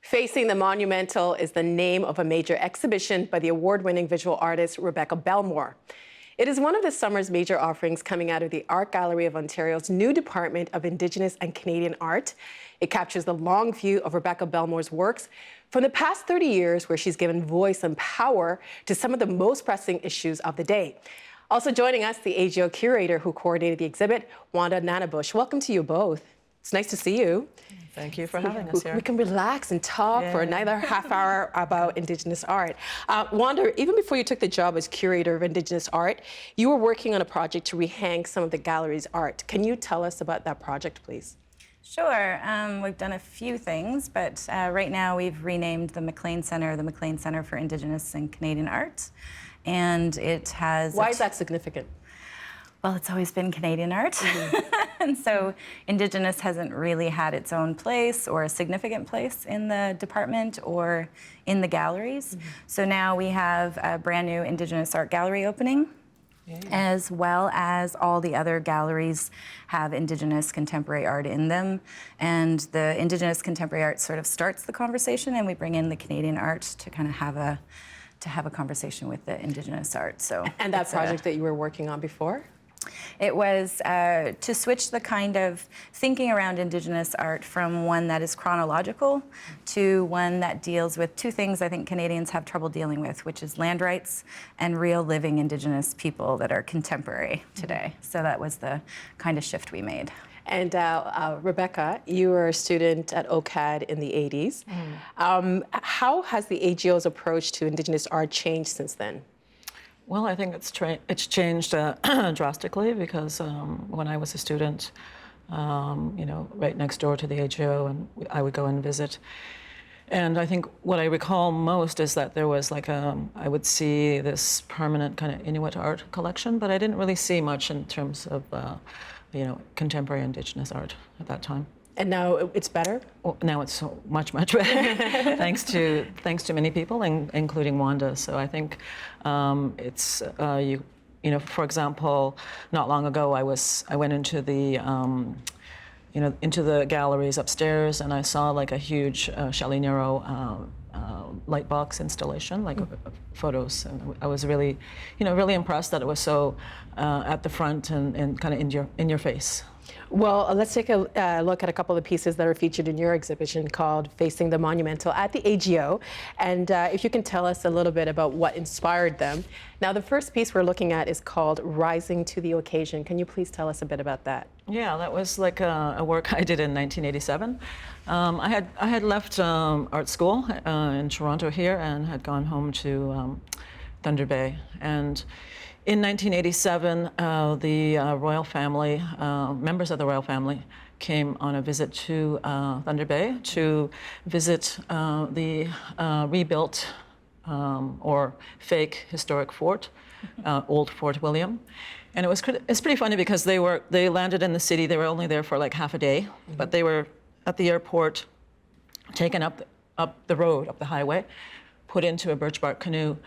Facing the Monumental is the name of a major exhibition by the award-winning visual artist Rebecca Belmore. It is one of the summer's major offerings coming out of the Art Gallery of Ontario's new Department of Indigenous and Canadian Art. It captures the long view of Rebecca Belmore's works from the past 30 years, where she's given voice and power to some of the most pressing issues of the day. Also joining us, the AGO curator who coordinated the exhibit, Wanda Nanibush. Welcome to you both. It's nice to see you. Thank you for having us here. We can relax and talk for another half hour about Indigenous art. Wanda, even before you took the job as curator of Indigenous art, you were working on a project to rehang some of the gallery's art. Can you tell us about that project, please? Sure. We've done a few things, but right now we've renamed the McLean Center for Indigenous and Canadian Art. And it has... Why is that significant? Well, it's always been Canadian art. Mm-hmm. And so Indigenous hasn't really had its own place or a significant place in the department or in the galleries. Mm-hmm. So now we have a brand new Indigenous art gallery opening, as well as all the other galleries have Indigenous contemporary art in them. And the Indigenous contemporary art sort of starts the conversation, and we bring in the Canadian art to kind of have a conversation with the Indigenous art. So, and that project that you were working on before? It was to switch the kind of thinking around Indigenous art from one that is chronological to one that deals with two things I think Canadians have trouble dealing with, which is land rights and real living Indigenous people that are contemporary today. Mm-hmm. So that was the kind of shift we made. And Rebecca, you were a student at OCAD in the 80s. Mm. How has the AGO's approach to Indigenous art changed since then? Well, I think it's changed drastically, because when I was a student, right next door to the AGO, and I would go and visit. And I think what I recall most is that there was I would see this permanent kind of Inuit art collection, but I didn't really see much in terms of, contemporary Indigenous art at that time. And now it's better? Well, now it's so much better, thanks to many people, including Wanda. So I think it's for example, not long ago I went into the into the galleries upstairs, and I saw a huge Shelley Nero light box installation, photos, and I was really really impressed that it was so at the front and kind of in your face. Well, let's take a look at a couple of pieces that are featured in your exhibition called Facing the Monumental at the AGO. And if you can tell us a little bit about what inspired them. Now, the first piece we're looking at is called Rising to the Occasion. Can you please tell us a bit about that? Yeah, that was a work I did in 1987. I had left art school in Toronto here and had gone home to Thunder Bay. And in 1987, the royal family, members of the royal family, came on a visit to Thunder Bay to visit the rebuilt or fake historic fort, Old Fort William. And it's pretty funny because they landed in the city. They were only there for half a day, mm-hmm. but they were at the airport, taken up the road, up the highway, put into a birch bark canoe.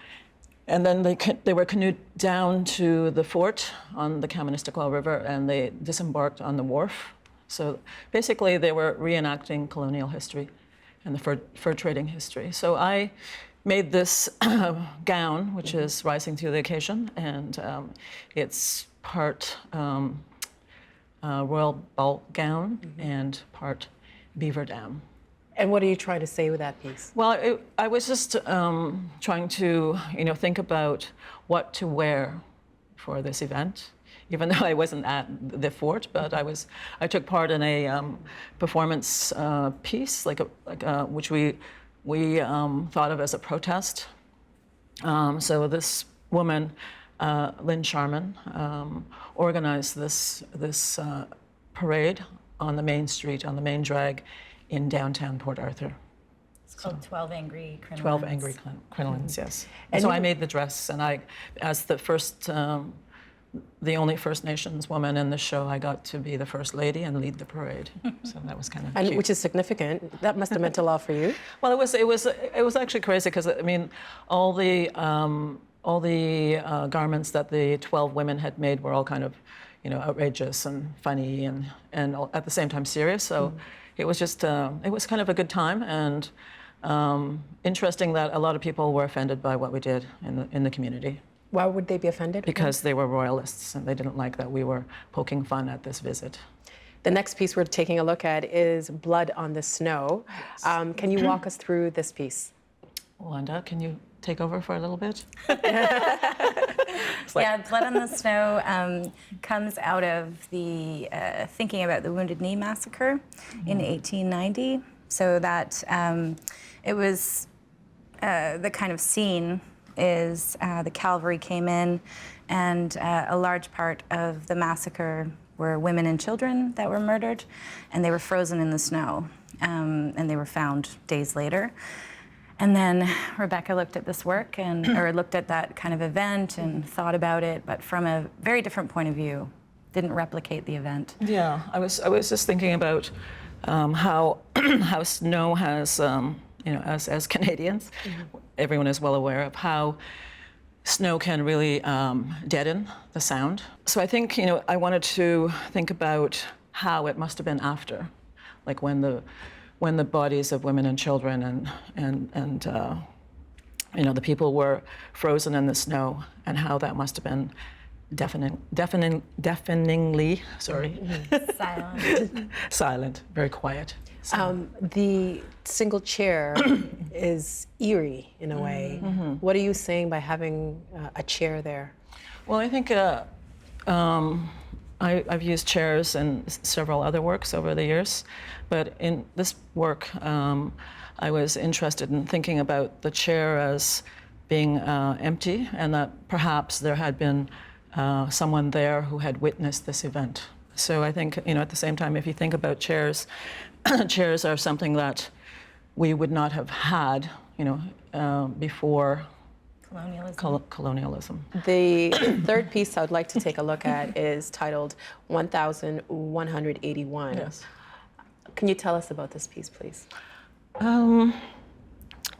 And then they were canoed down to the fort on the Kaministiquia River, and they disembarked on the wharf. So basically, they were reenacting colonial history and the fur trading history. So I made this gown, which mm-hmm. is Rising to the Occasion, and it's part royal ball gown mm-hmm. and part Beaver Dam. And what are you trying to say with that piece? Well, I was just trying to, think about what to wear for this event, even though I wasn't at the fort, but I took part in a performance piece, which we thought of as a protest. So this woman, Lynn Sharman, organized this parade on the main street, on the main drag, in downtown Port Arthur. It's called 12 Angry Crinolines. 12 Angry Crinolines, yes. And so I made the dress, and as the only First Nations woman in the show, I got to be the First Lady and lead the parade. So that was kind of cute. Which is significant. That must have meant a lot for you. Well, it was actually crazy, because all the garments that the 12 women had made were all kind of, outrageous and funny and at the same time serious. So. Mm. It was just, it was kind of a good time, and Interesting that a lot of people were offended by what we did in the community. Why would they be offended? Because they were royalists and they didn't like that we were poking fun at this visit. The next piece we're taking a look at is Blood on the Snow. Yes. Can you walk us through this piece? Wanda, can you take over for a little bit? Yeah, Blood on the Snow comes out of the thinking about the Wounded Knee Massacre in 1890. So that it was the kind of scene is the cavalry came in, and a large part of the massacre were women and children that were murdered, and they were frozen in the snow, and they were found days later. And then Rebecca looked at this work or looked at that kind of event and thought about it, but from a very different point of view. Didn't replicate the event. Yeah, I was just thinking about how how snow has, as Canadians, everyone is well aware of how snow can really deaden the sound. So I think, I wanted to think about how it must have been after, like when the bodies of women and children and the people were frozen in the snow, and how that must have been deafeningly, silent, very quiet. The single chair is eerie in a way. What are you saying by having a chair there? Well, I think I've used chairs in several other works over the years, but in this work, I was interested in thinking about the chair as being empty, and that perhaps there had been someone there who had witnessed this event. So I think, at the same time, if you think about chairs, chairs are something that we would not have had, before colonialism. The third piece I would like to take a look at is titled 1181. Yes. Can you tell us about this piece, please?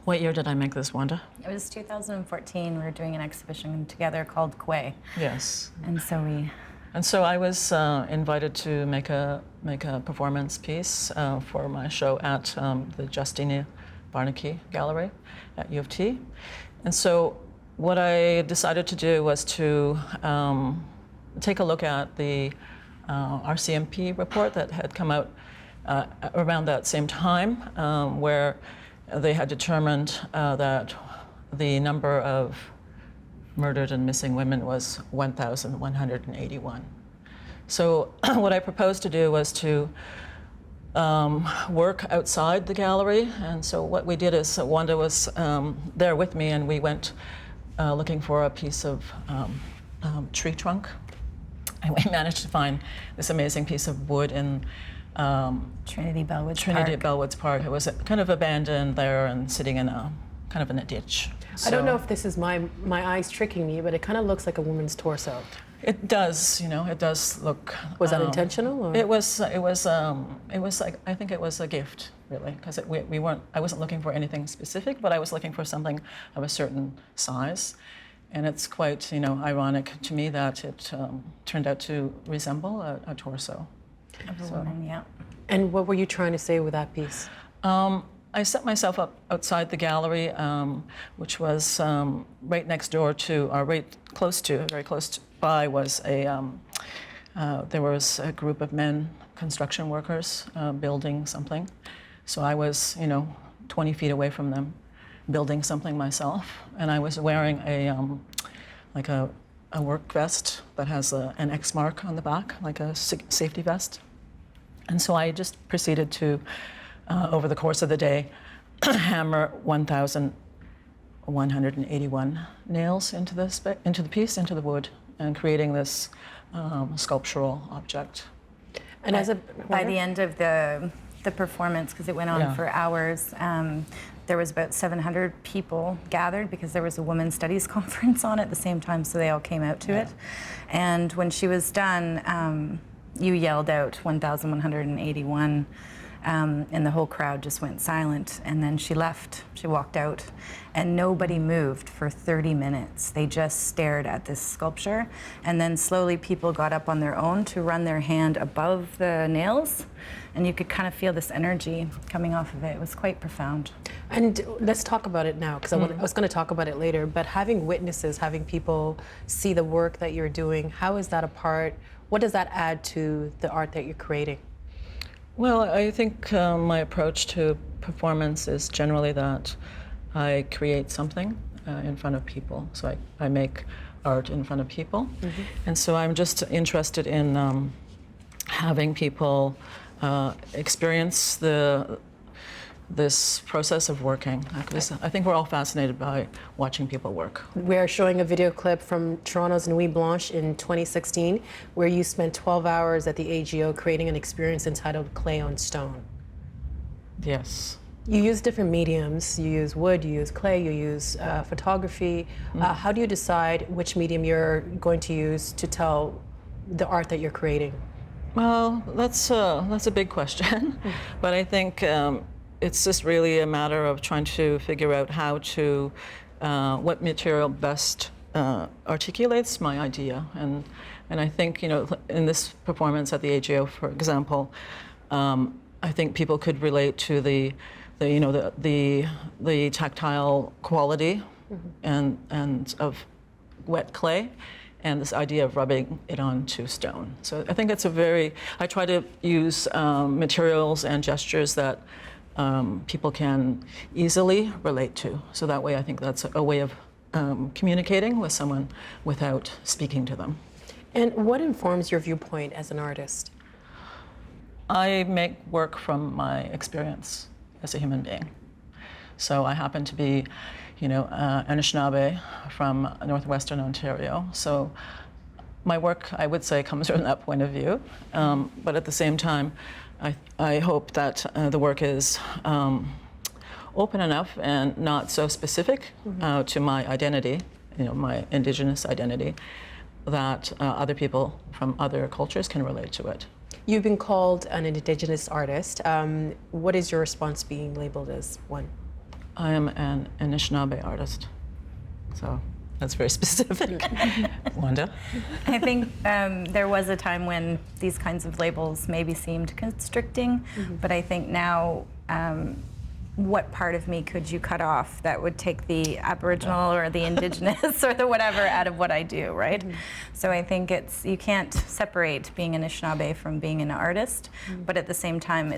What year did I make this, Wanda? It was 2014. We were doing an exhibition together called Kwe. Yes. And so I was invited to make a performance piece for my show at the Justina Barnaky Gallery at U of T. And so what I decided to do was to take a look at the RCMP report that had come out around that same time, where they had determined that the number of murdered and missing women was 1,181. So what I proposed to do was to work outside the gallery. And so what we did is Wanda was there with me, and we went looking for a piece of tree trunk. And we managed to find this amazing piece of wood in Trinity Bellwoods Park. It was kind of abandoned there and sitting in a kind of in a ditch. I don't know if this is my eyes tricking me, but it kind of looks like a woman's torso. It does, it does look. Was that intentional? Or? It was like, I think it was a gift, really, because we weren't. I wasn't looking for anything specific, but I was looking for something of a certain size, and it's quite, ironic to me that it turned out to resemble a torso. Of a woman, yeah. And what were you trying to say with that piece? I set myself up outside the gallery, which was right next door to, or very close by, was there was a group of men, construction workers, building something. So I was, 20 feet away from them, building something myself, and I was wearing a work vest that has an X mark on the back, like a safety vest. And so I just proceeded to, over the course of the day, hammer 1,181 nails into the piece, into the wood, and creating this sculptural object. And by the end of the performance, because it went on for hours, there was about 700 people gathered because there was a women's studies conference on at the same time, so they all came out to it. And when she was done, you yelled out 1,181, And the whole crowd just went silent. And then she left. She walked out. And nobody moved for 30 minutes. They just stared at this sculpture. And then slowly people got up on their own to run their hand above the nails. And you could kind of feel this energy coming off of it. It was quite profound. And let's talk about it now, because I was going to talk about it later. But having witnesses, having people see the work that you're doing, how is that a part? What does that add to the art that you're creating? Well, I think my approach to performance is generally that I create something in front of people. So I make art in front of people. Mm-hmm. And so I'm just interested in having people experience this process of working. I think we're all fascinated by watching people work. We're showing a video clip from Toronto's Nuit Blanche in 2016, where you spent 12 hours at the AGO creating an experience entitled Clay on Stone. Yes. You use different mediums. You use wood, you use clay, you use photography. How do you decide which medium you're going to use to tell the art that you're creating? Well, that's a big question, but I think it's just really a matter of trying to figure out how to, what material best articulates my idea. And I think, in this performance at the AGO, for example, I think people could relate to the tactile quality and of wet clay, and this idea of rubbing it onto stone. So I think it's I try to use materials and gestures that people can easily relate to. So that way I think that's a way of communicating with someone without speaking to them. And what informs your viewpoint as an artist? I make work from my experience as a human being. So I happen to be Anishinaabe from northwestern Ontario. So my work, I would say, comes from that point of view. But at the same time, I hope that the work is open enough and not so specific to my identity, my Indigenous identity, that other people from other cultures can relate to it. You've been called an Indigenous artist. What is your response being labeled as one? I am an Anishinaabe artist, so that's very specific. Wanda? I think there was a time when these kinds of labels maybe seemed constricting, but I think now, what part of me could you cut off that would take the Aboriginal or the Indigenous or the whatever out of what I do, right? So I think you can't separate being an Anishinaabe from being an artist, but at the same time,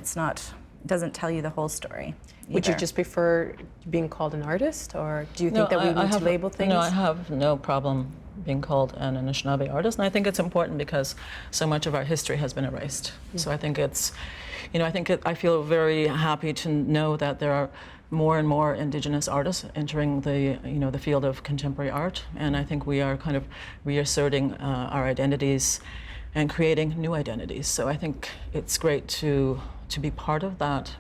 doesn't tell you the whole story. Would you just prefer being called an artist, or do you think that we need to label things? No, I have no problem being called an Anishinaabe artist, and I think it's important because so much of our history has been erased. So I think I feel very happy to know that there are more and more Indigenous artists entering the field of contemporary art, and I think we are kind of reasserting our identities and creating new identities. So I think it's great to be part of that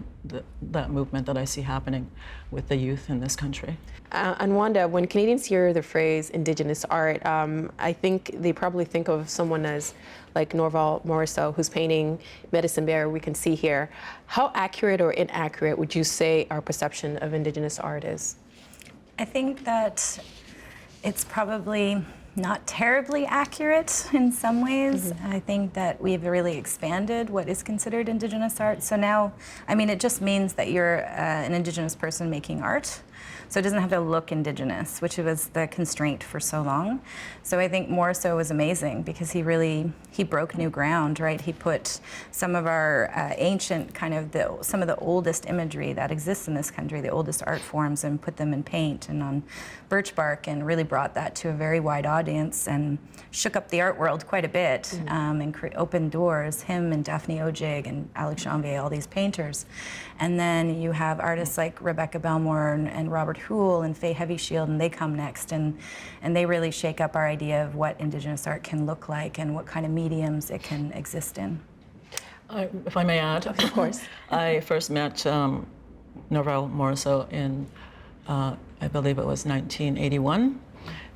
movement that I see happening with the youth in this country. And Wanda, when Canadians hear the phrase Indigenous art, I think they probably think of someone as like Norval Morrisseau, who's painting Medicine Bear, we can see here. How accurate or inaccurate would you say our perception of Indigenous art is? I think that it's probably not terribly accurate in some ways. I think that we've really expanded what is considered Indigenous art. So now, it just means that you're an Indigenous person making art. So it doesn't have to look Indigenous, which was the constraint for so long. So I think Morrisseau was amazing because he broke new ground, right? He put some of our ancient some of the oldest imagery that exists in this country, the oldest art forms, and put them in paint and on birch bark, and really brought that to a very wide audience and shook up the art world quite a bit, and opened doors, him and Daphne Ojig and Alex Janvier, all these painters. And then you have artists like Rebecca Belmore and Robert Houle and Faye Heavyshield, and they come next, and they really shake up our idea of what Indigenous art can look like and what kind of mediums it can exist in. If I may add, of course. I first met Norval Morrisseau in, I believe it was 1981,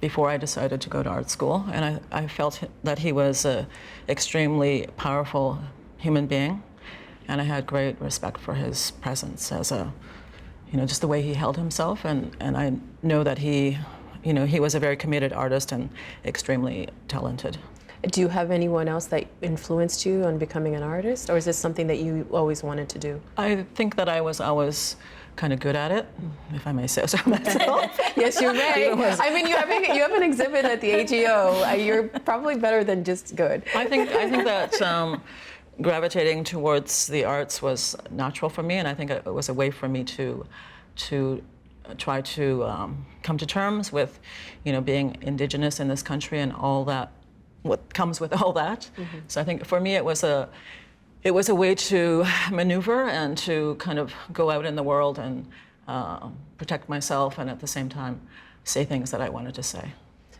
before I decided to go to art school, and I felt that he was an extremely powerful human being, and I had great respect for his presence as a, just the way he held himself, and I know that he was a very committed artist and extremely talented. Do you have anyone else that influenced you on becoming an artist, or is this something that you always wanted to do? I think that I was always kind of good at it, if I may say so myself. Yes, you may. I mean, you have an exhibit at the AGO. You're probably better than just good. I think that gravitating towards the arts was natural for me, and I think it was a way for me to try to come to terms with, being Indigenous in this country and all that, what comes with all that. Mm-hmm. So I think for me it was a way to maneuver and to kind of go out in the world and protect myself, and at the same time say things that I wanted to say.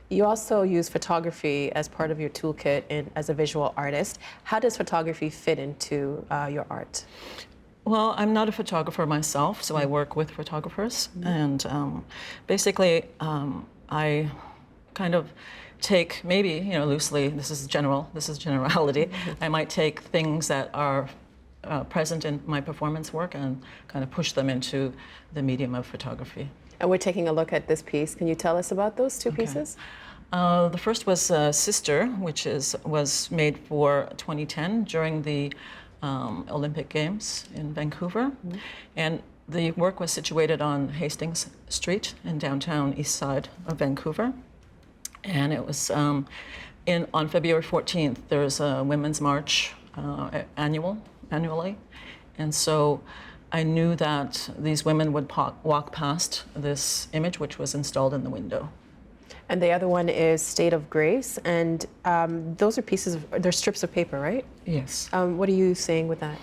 You also use photography as part of your toolkit as a visual artist. How does photography fit into your art? Well, I'm not a photographer myself, so I work with photographers, and basically I kind of take, maybe, loosely, this is generality, I might take things that are present in my performance work and kind of push them into the medium of photography. And we're taking a look at this piece. Can you tell us about those two pieces? The first was Sister, which was made for 2010 during the Olympic Games in Vancouver. Mm-hmm. And the work was situated on Hastings Street in downtown east side of Vancouver. And it was on February 14th, there's a Women's March annually. And so I knew that these women would walk past this image, which was installed in the window. And the other one is State of Grace, and those are they're strips of paper, right? Yes. What are you saying with that?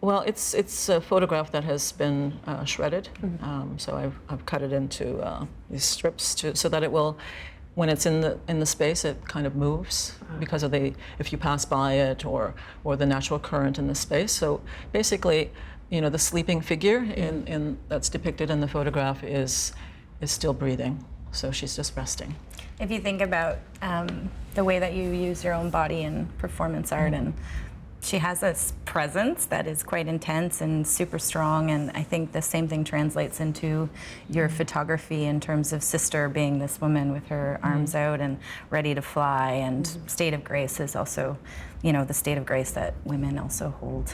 Well, it's a photograph that has been shredded. Mm-hmm. So I've cut it into these strips so that it will, when it's in the space, it kind of moves because of if you pass by it or the natural current in the space. So basically, the sleeping figure that's depicted in the photograph is still breathing. So she's just resting. If you think about the way that you use your own body in performance art, and she has this presence that is quite intense and super strong, and I think the same thing translates into your photography in terms of Sister being this woman with her arms out and ready to fly, and State of Grace is also, the state of grace that women also hold.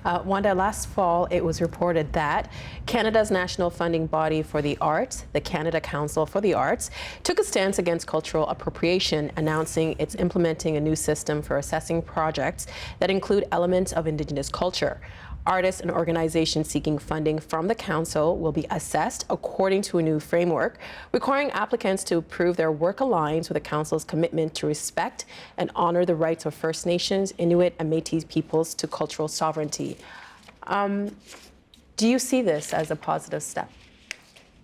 Wanda, last fall it was reported that Canada's national funding body for the arts, the Canada Council for the Arts, took a stance against cultural appropriation, announcing it's implementing a new system for assessing projects that include elements of Indigenous culture. Artists and organizations seeking funding from the Council will be assessed according to a new framework, requiring applicants to prove their work aligns with the Council's commitment to respect and honor the rights of First Nations, Inuit, and Métis peoples to cultural sovereignty. Do you see this as a positive step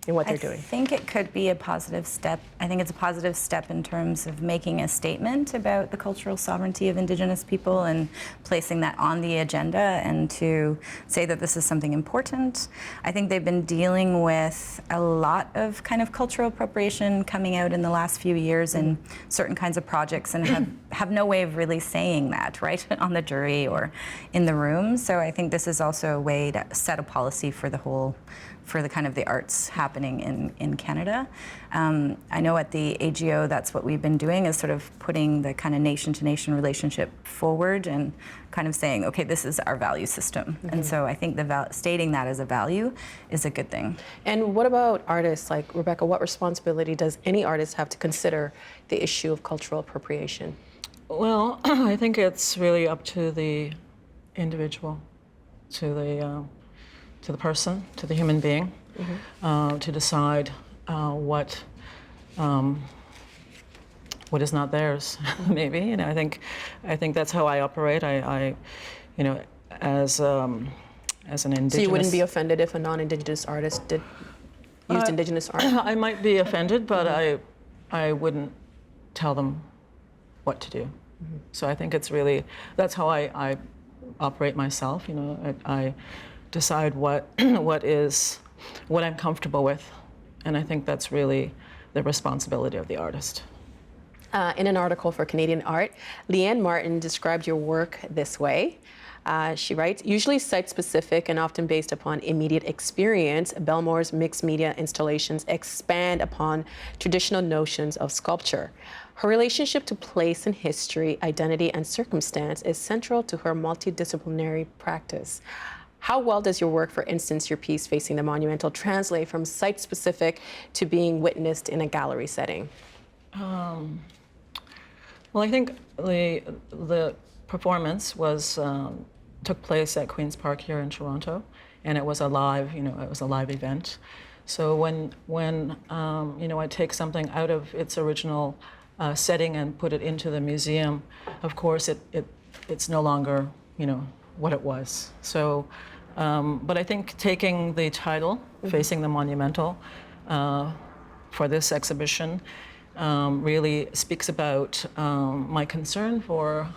in what they're doing? I think it could be a positive step. I think it's a positive step in terms of making a statement about the cultural sovereignty of Indigenous people and placing that on the agenda, and to say that this is something important. I think they've been dealing with a lot of kind of cultural appropriation coming out in the last few years in certain kinds of projects, and have no way of really saying that, right, on the jury or in the room. So I think this is also a way to set a policy for the kind of the arts happening in Canada. I know at the AGO that's what we've been doing, is sort of putting the kind of nation-to-nation relationship forward and kind of saying, okay, this is our value system. And so I think stating that as a value is a good thing. And what about artists? Like, Rebecca, what responsibility does any artist have to consider the issue of cultural appropriation? Well, I think it's really up to the individual, to the person, to the human being, to decide what is not theirs. Maybe, I think that's how I operate. I as an Indigenous. So you wouldn't be offended if a non-Indigenous artist used Indigenous art? I might be offended, but I wouldn't tell them what to do. So I think that's how I operate myself. I decide what I'm comfortable with, and I think that's really the responsibility of the artist. In an article for Canadian Art, Leanne Martin described your work this way. She writes, usually site-specific and often based upon immediate experience, Belmore's mixed media installations expand upon traditional notions of sculpture. Her relationship to place and history, identity, and circumstance is central to her multidisciplinary practice. How well does your work, for instance, your piece Facing the Monumental, translate from site-specific to being witnessed in a gallery setting? Well, I think the performance was took place at Queen's Park here in Toronto, and it was a live, event. So when I take something out of its original setting and put it into the museum, of course it's no longer what it was. So, but I think taking the title, Facing the Monumental, for this exhibition, really speaks about my concern for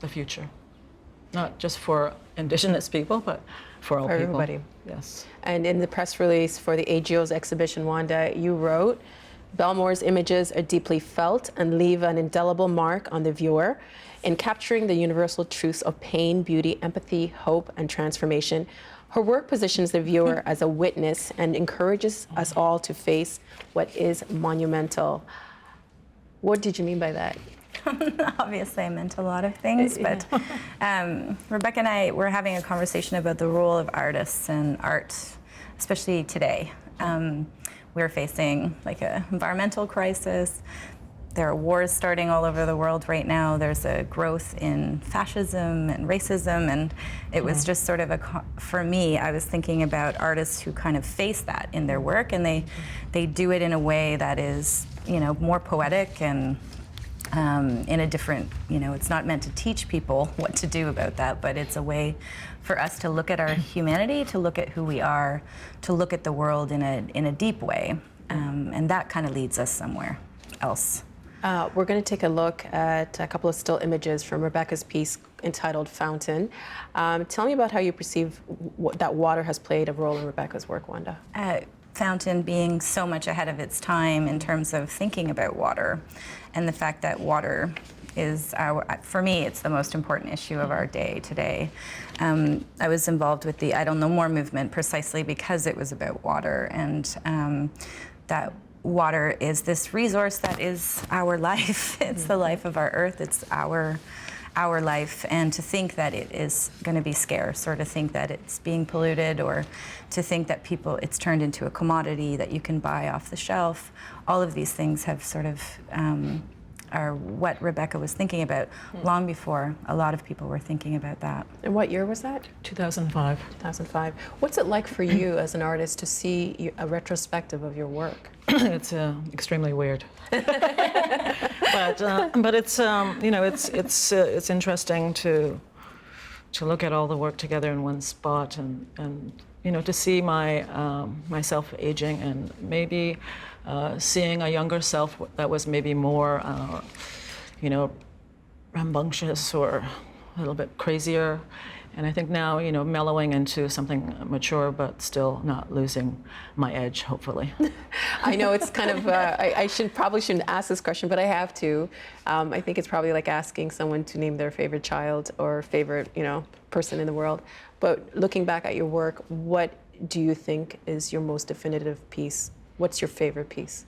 the future. Not just for Indigenous people, but for all people. Everybody. Yes. And in the press release for the AGO's exhibition, Wanda, you wrote, Belmore's images are deeply felt and leave an indelible mark on the viewer. In capturing the universal truths of pain, beauty, empathy, hope, and transformation, her work positions the viewer as a witness and encourages us all to face what is monumental. What did you mean by that? Obviously, I meant a lot of things, but Rebecca and I were having a conversation about the role of artists and art, especially today. We're facing like an environmental crisis. There are wars starting all over the world right now. There's a growth in fascism and racism, and it was just sort of for me, I was thinking about artists who kind of face that in their work, and they do it in a way that is, more poetic and in a different, it's not meant to teach people what to do about that, but it's a way for us to look at our humanity, to look at who we are, to look at the world in a deep way, and that kind of leads us somewhere else. We're going to take a look at a couple of still images from Rebecca's piece entitled Fountain. Tell me about how you perceive that water has played a role in Rebecca's work, Wanda. Fountain being so much ahead of its time in terms of thinking about water, and the fact that water is for me, it's the most important issue of our day today. I was involved with the I Don't Know More movement precisely because it was about water, and that water is this resource that is our life. It's the life of our earth. It's our life, and to think that it is going to be scarce, or to think that it's being polluted, or to think that it's turned into a commodity that you can buy off the shelf, all of these things have sort of are what Rebecca was thinking about long before a lot of people were thinking about that. And what year was that? 2005. 2005. What's it like for you as an artist to see a retrospective of your work? It's extremely weird, but it's it's interesting to look at all the work together in one spot, and to see myself aging, and maybe seeing a younger self that was maybe more rambunctious or a little bit crazier. And I think now, mellowing into something mature, but still not losing my edge, hopefully. I know it's kind of, I probably shouldn't ask this question, but I have to. I think it's probably like asking someone to name their favorite child or favorite, person in the world. But looking back at your work, what do you think is your most definitive piece? What's your favorite piece?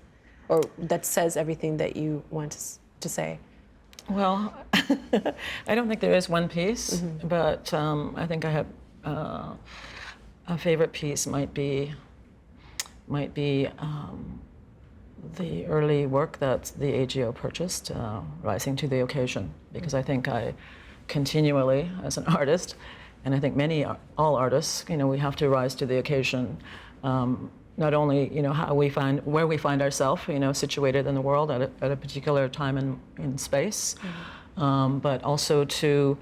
Or that says everything that you want to say? Well, I don't think there is one piece, but I think I have a favorite piece might be the early work that the AGO purchased, Rising to the Occasion, because I think I continually, as an artist, and I think all artists, we have to rise to the occasion. Not only, where we find ourselves, situated in the world at a particular time in space, but also to,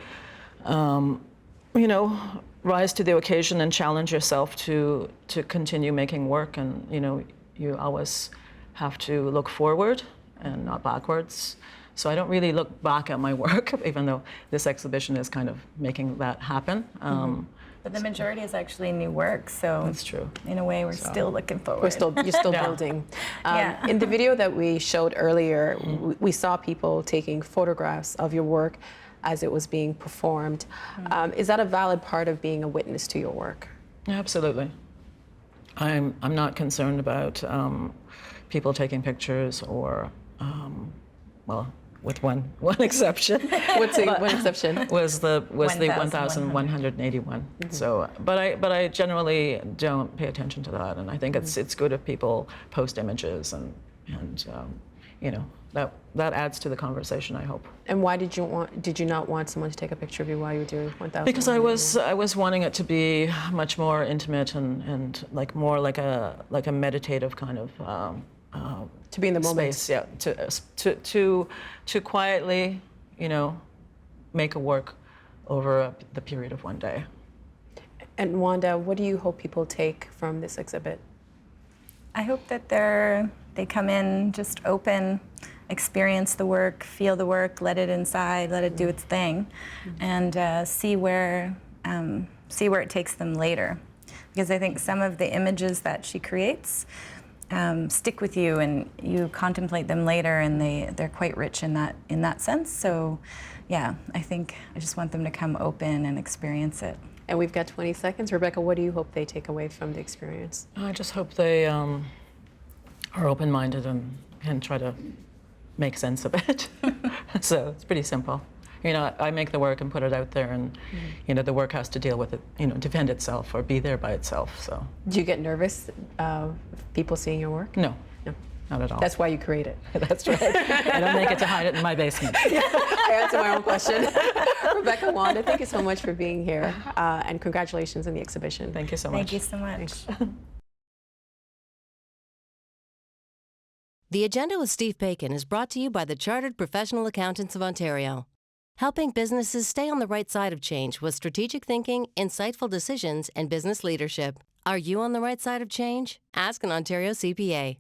rise to the occasion and challenge yourself to continue making work. And, you always have to look forward and not backwards. So I don't really look back at my work, even though this exhibition is kind of making that happen. But the majority is actually new work, so that's true. In a way, we're still looking forward. You're still building. In the video that we showed earlier, we saw people taking photographs of your work. as it was being performed. Is that a valid part of being a witness to your work? Absolutely. I'm not concerned about people taking pictures or, well, with one exception. What's the one exception? Was the 1,181. 1,181. So, but I generally don't pay attention to that, and I think it's good if people post images and you know, that adds to the conversation, I hope. And why did you not want someone to take a picture of you while you were doing 1,000? Because I was wanting it to be much more intimate and like more like a meditative kind of to be in the moment. space, yeah, to quietly, you know, make a work over the period of one day. And Wanda, what do you hope people take from this exhibit? I hope that they come in just open, experience the work, feel the work, let it inside, let it do its thing, and see where it takes them later. Because I think some of the images that she creates stick with you, and you contemplate them later, and they're quite rich in that sense. So, yeah, I just want them to come open and experience it. And we've got 20 seconds. Rebecca, what do you hope they take away from the experience? I just hope they are open-minded and try to make sense of it. So it's pretty simple. You know, I make the work and put it out there, and you know, the work has to deal with it, you know, defend itself or be there by itself. So. Do you get nervous of people seeing your work? No. No. Not at all. That's why you create it. That's right. I don't make it to hide it in my basement. I answered my own question. Rebecca, Wanda, thank you so much for being here, and congratulations on the exhibition. Thank you so much. Thank you so much. Thanks. The Agenda with Steve Bacon is brought to you by the Chartered Professional Accountants of Ontario, helping businesses stay on the right side of change with strategic thinking, insightful decisions, and business leadership. Are you on the right side of change? Ask an Ontario CPA.